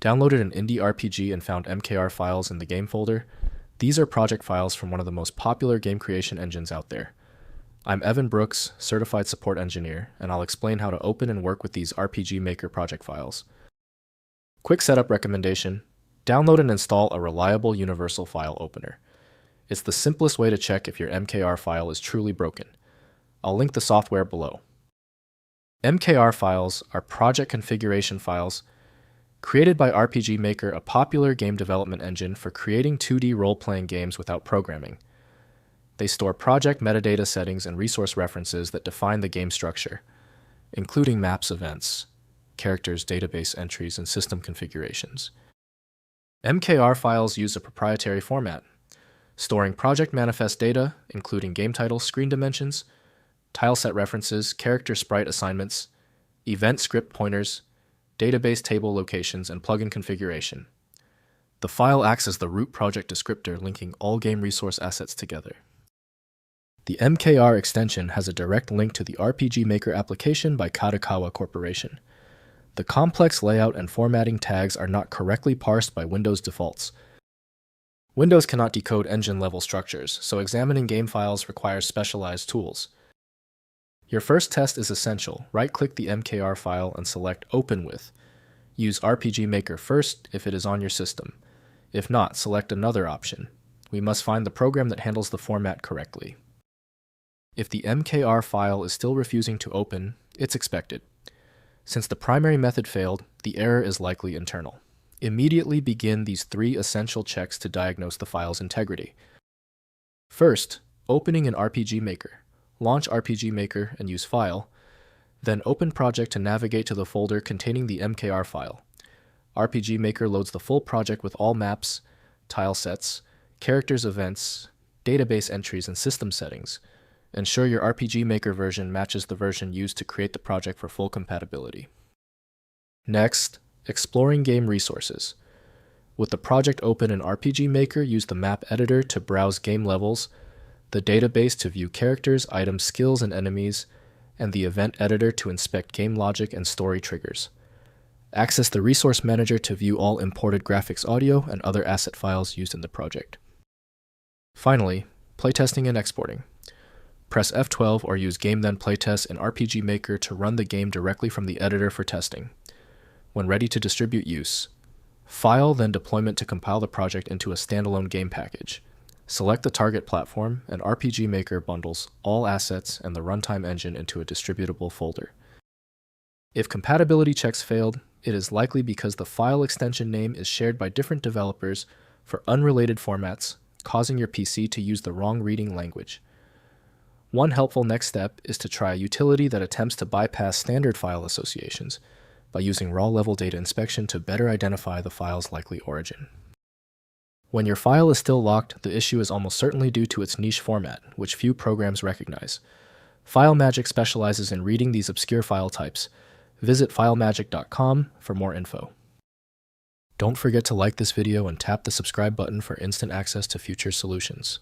Downloaded an indie RPG and found MKR files in the game folder? These are project files from one of the most popular game creation engines out there. I'm Evan Brooks, Certified Support Engineer, and I'll explain how to open and work with these RPG Maker project files. Quick setup recommendation: download and install a reliable universal file opener. It's the simplest way to check if your MKR file is truly broken. I'll link the software below. MKR files are project configuration files created by RPG Maker, a popular game development engine for creating 2D role-playing games without programming. They store project metadata settings and resource references that define the game structure, including maps, events, characters, database entries, and system configurations. MKR files use a proprietary format, storing project manifest data, including game titles, screen dimensions, tileset references, character sprite assignments, event script pointers, database table locations, and plugin configuration. The file acts as the root project descriptor, linking all game resource assets together. The MKR extension has a direct link to the RPG Maker application by Kadokawa Corporation. The complex layout and formatting tags are not correctly parsed by Windows defaults. Windows cannot decode engine-level structures, so examining game files requires specialized tools. Your first test is essential. Right-click the MKR file and select Open With. Use RPG Maker first if it is on your system. If not, select another option. We must find the program that handles the format correctly. If the MKR file is still refusing to open, it's expected. Since the primary method failed, the error is likely internal. Immediately begin these 3 essential checks to diagnose the file's integrity. First, opening an RPG Maker. Launch RPG Maker and use File, then Open Project to navigate to the folder containing the MKR file. RPG Maker loads the full project with all maps, tile sets, characters, events, database entries, and system settings. Ensure your RPG Maker version matches the version used to create the project for full compatibility. Next, exploring game resources. With the project open in RPG Maker, use the map editor to browse game levels, the database to view characters, items, skills, and enemies, and the event editor to inspect game logic and story triggers. Access the resource manager to view all imported graphics, audio, and other asset files used in the project. Finally, playtesting and exporting. Press F12 or use Game Then Playtest in RPG Maker to run the game directly from the editor for testing. When ready to distribute, use File, then Deployment to compile the project into a standalone game package. Select the target platform, and RPG Maker bundles all assets and the runtime engine into a distributable folder. If compatibility checks failed, it is likely because the file extension name is shared by different developers for unrelated formats, causing your PC to use the wrong reading language. One helpful next step is to try a utility that attempts to bypass standard file associations by using raw-level data inspection to better identify the file's likely origin. When your file is still locked, the issue is almost certainly due to its niche format, which few programs recognize. FileMagick specializes in reading these obscure file types. Visit filemagick.com for more info. Don't forget to like this video and tap the subscribe button for instant access to future solutions.